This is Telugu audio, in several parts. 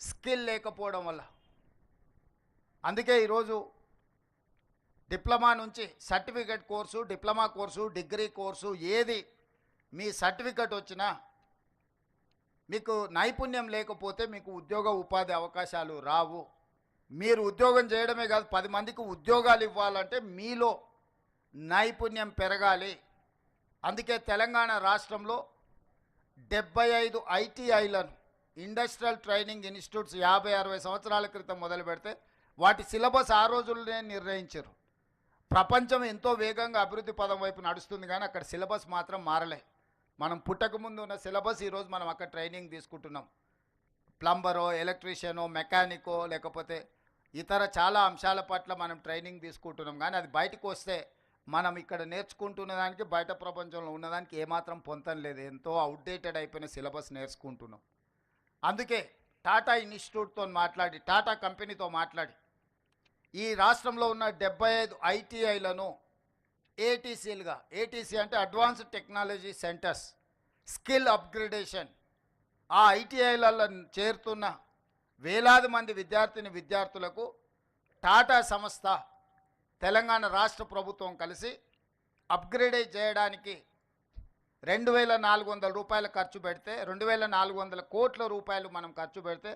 స్కిల్ లేకపోవడం వల్ల. అందుకే ఈరోజు డిప్లొమా నుంచి certificate course, diploma course, degree course ఏది మీ సర్టిఫికేట్ వచ్చినా మీకు నైపుణ్యం లేకపోతే మీకు ఉద్యోగ ఉపాధి అవకాశాలు రావు. మీరు ఉద్యోగం చేయడమే కాదు, 10 మందికి ఉద్యోగాలు ఇవ్వాలంటే మీలో నైపుణ్యం పెరగాలి. అందుకే తెలంగాణ రాష్ట్రంలో 75 ఐటీఐలను, ఇండస్ట్రియల్ ట్రైనింగ్ ఇన్స్టిట్యూట్స్ 50-60 సంవత్సరాల క్రితం మొదలు పెడితే వాటి సిలబస్ ఆ రోజుల్లోనే నిర్ణయించారు. ప్రపంచం ఎంతో వేగంగా అభివృద్ధి పదం వైపు నడుస్తుంది, కానీ అక్కడ సిలబస్ మాత్రం మారలే. మనం పుట్టకముందు ఉన్న సిలబస్ ఈరోజు మనం అక్కడ ట్రైనింగ్ తీసుకుంటున్నాం. ప్లంబరో, ఎలక్ట్రీషియనో, మెకానికో, లేకపోతే ఇతర చాలా అంశాల పట్ల మనం ట్రైనింగ్ తీసుకుంటున్నాం. కానీ అది బయటకు వస్తే మనం ఇక్కడ నేర్చుకుంటున్న దానికి బయట ప్రపంచంలో ఉన్నదానికి ఏమాత్రం పొంతం లేదు. ఎంతో అవుట్డేటెడ్ అయిపోయిన సిలబస్ నేర్చుకుంటున్నాం. అందుకే టాటా ఇన్స్టిట్యూట్తో మాట్లాడి, టాటా కంపెనీతో మాట్లాడి ఈ రాష్ట్రంలో ఉన్న 75 ఐటీఐలను ఏటీసీలుగా, ఏటీసీ అంటే advanced technology centres, skill upgradation, ఆ ఐటీఐలలో చేరుతున్న వేలాది మంది విద్యార్థులకు టాటా సంస్థ, తెలంగాణ రాష్ట్ర ప్రభుత్వం కలిసి అప్గ్రేడ్ చేయడానికి 2,400 రూపాయలు ఖర్చు పెడితే, 2,400 కోట్ల రూపాయలు మనం ఖర్చు పెడితే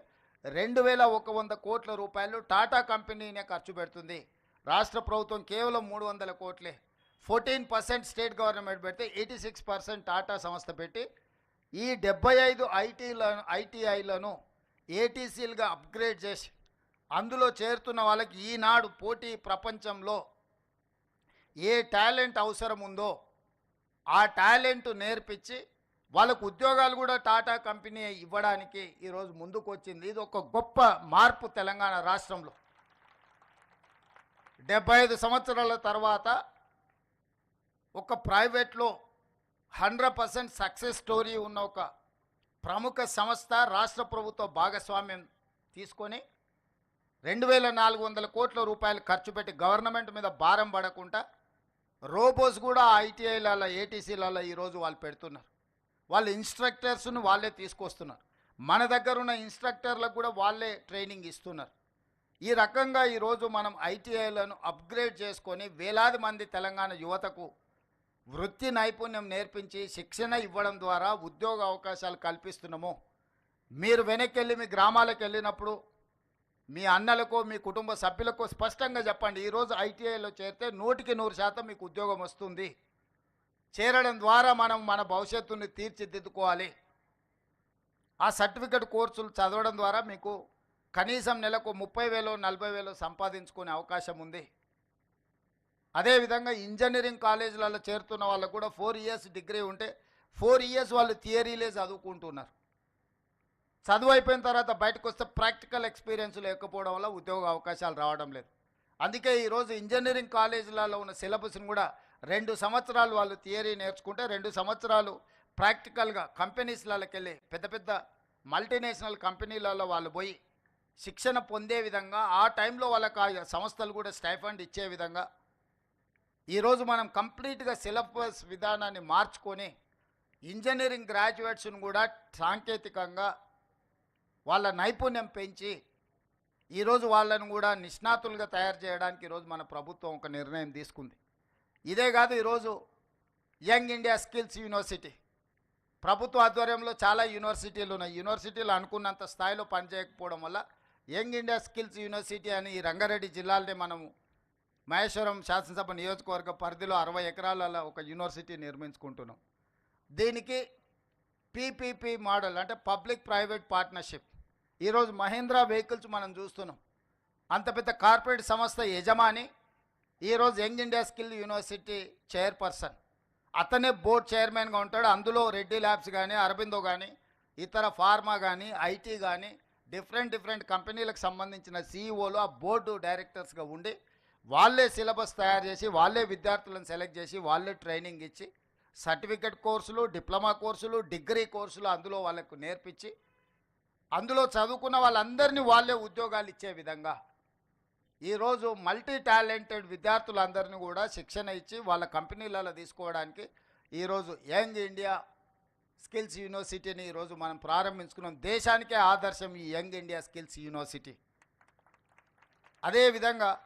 2,100 కోట్ల రూపాయలు టాటా కంపెనీనే ఖర్చు పెడుతుంది. రాష్ట్ర ప్రభుత్వం కేవలం 300 కోట్లే. 14% స్టేట్ గవర్నమెంట్ పెడితే 86% టాటా సంస్థ పెట్టి ఈ 75 ఐటీఐలను ఏటీసీలుగా అప్గ్రేడ్ చేసి అందులో చేరుతున్న వాళ్ళకి ఈనాడు పోటీ ప్రపంచంలో ఏ టాలెంట్ అవసరం ఉందో ఆ టాలెంట్ నేర్పించి వాళ్ళకు ఉద్యోగాలు కూడా టాటా కంపెనీ ఇవ్వడానికి ఈరోజు ముందుకు వచ్చింది. ఇది ఒక గొప్ప మార్పు తెలంగాణ రాష్ట్రంలో. 75 సంవత్సరాల తర్వాత ఒక ప్రైవేట్లో 100% సక్సెస్ స్టోరీ ఉన్న ఒక ప్రముఖ సంస్థ రాష్ట్ర ప్రభుత్వ భాగస్వామ్యం తీసుకొని 2,400 కోట్ల రూపాయలు ఖర్చు పెట్టి గవర్నమెంట్ మీద భారం పడకుండా రోబోస్ కూడా ఐటీఐలలో, ఏటీసీలలో ఈరోజు వాళ్ళు పెడుతున్నారు. వాళ్ళు ఇన్స్ట్రక్టర్స్ను వాళ్ళే తీసుకొస్తున్నారు. మన దగ్గర ఉన్న ఇన్స్ట్రక్టర్లకు కూడా వాళ్ళే ట్రైనింగ్ ఇస్తున్నారు. ఈ రకంగా ఈరోజు మనం ఐటీఐలను అప్గ్రేడ్ చేసుకొని వేలాది మంది తెలంగాణ యువతకు వృత్తి నైపుణ్యం నేర్పించి శిక్షణ ఇవ్వడం ద్వారా ఉద్యోగ అవకాశాలు కల్పిస్తున్నాము. మీరు వెనక్కి వెళ్ళి మీ గ్రామాలకు వెళ్ళినప్పుడు మీ అన్నలకు, మీ కుటుంబ సభ్యులకు స్పష్టంగా చెప్పండి, ఈరోజు ఐటీఐలో చేరితే 100% మీకు ఉద్యోగం వస్తుంది. చేరడం ద్వారా మనం మన భవిష్యత్తుని తీర్చిదిద్దుకోవాలి. ఆ సర్టిఫికెట్ కోర్సులు చదవడం ద్వారా మీకు కనీసం నెలకు 30,000 40,000 సంపాదించుకునే అవకాశం ఉంది. అదేవిధంగా ఇంజనీరింగ్ కాలేజీలలో చేరుతున్న వాళ్ళకు కూడా 4 ఇయర్స్ డిగ్రీ ఉంటే 4 ఇయర్స్ వాళ్ళు థియరీలే చదువుకుంటున్నారు. చదువు అయిపోయిన తర్వాత బయటకు వస్తే ప్రాక్టికల్ ఎక్స్పీరియన్స్ లేకపోవడం వల్ల ఉద్యోగ అవకాశాలు రావడం లేదు. అందుకే ఈరోజు ఇంజనీరింగ్ కాలేజీలలో ఉన్న సిలబస్ని కూడా 2 సంవత్సరాలు వాళ్ళు థియరీ నేర్చుకుంటే 2 సంవత్సరాలు ప్రాక్టికల్గా కంపెనీస్లకి వెళ్ళి పెద్ద పెద్ద మల్టీనేషనల్ కంపెనీలలో వాళ్ళు పోయి శిక్షణ పొందే విధంగా, ఆ టైంలో వాళ్ళకి ఆ సంస్థలు కూడా స్టైఫండ్ ఇచ్చే విధంగా ఈరోజు మనం కంప్లీట్గా సిలబస్ విధానాన్ని మార్చుకొని ఇంజనీరింగ్ గ్రాడ్యుయేట్స్ను కూడా సాంకేతికంగా వాళ్ళ నైపుణ్యం పెంచి ఈరోజు వాళ్ళను కూడా నిష్ణాతులుగా తయారు చేయడానికి ఈరోజు మన ప్రభుత్వం ఒక నిర్ణయం తీసుకుంది. ఇదే కాదు, ఈరోజు యంగ్ ఇండియా స్కిల్స్ యూనివర్సిటీ ప్రభుత్వ ఆధ్వర్యంలో చాలా యూనివర్సిటీలు ఉన్నాయి. యూనివర్సిటీలు అనుకున్నంత స్థాయిలో పనిచేయకపోవడం వల్ల యంగ్ ఇండియా స్కిల్స్ యూనివర్సిటీ అని ఈ రంగారెడ్డి జిల్లాలోనే మనము మహేశ్వరం శాసనసభ నియోజకవర్గ పరిధిలో 60 ఎకరాలలో ఒక యూనివర్సిటీ నిర్మించుకుంటున్నాం. దీనికి పీపీపీ మోడల్ అంటే పబ్లిక్ ప్రైవేట్ పార్ట్నర్షిప్. ఈరోజు మహీంద్రా వెహికల్స్ మనం చూస్తున్నాం. అంత పెద్ద కార్పొరేట్ సంస్థ యజమాని ఈరోజు young India skill university chairperson, అతనే బోర్డ్ చైర్మన్గా ఉంటాడు. అందులో రెడ్డి ల్యాబ్స్ కానీ, అరబిందో కానీ, ఇతర ఫార్మా కానీ, ఐటీ కానీ డిఫరెంట్ కంపెనీలకు సంబంధించిన సీఈఓలు ఆ బోర్డు డైరెక్టర్స్గా ఉండి వాళ్ళే సిలబస్ తయారు చేసి, వాళ్ళే విద్యార్థులను సెలెక్ట్ చేసి, వాళ్ళే ట్రైనింగ్ ఇచ్చి సర్టిఫికెట్ కోర్సులు, డిప్లొమా కోర్సులు, డిగ్రీ కోర్సులు అందులో వాళ్ళకు నేర్పించి అందులో చదువుకున్న వాళ్ళందరినీ వాళ్ళే ఉద్యోగాలు ఇచ్చే విధంగా ఈరోజు మల్టీ టాలెంటెడ్ విద్యార్థులందరినీ కూడా శిక్షణ ఇచ్చి వాళ్ళ కంపెనీలలో తీసుకోవడానికి ఈరోజు యంగ్ ఇండియా స్కిల్స్ యూనివర్సిటీని ఈరోజు మనం ప్రారంభించుకున్నాం. దేశానికే ఆదర్శం ఈ యంగ్ ఇండియా స్కిల్స్ యూనివర్సిటీ. అదేవిధంగా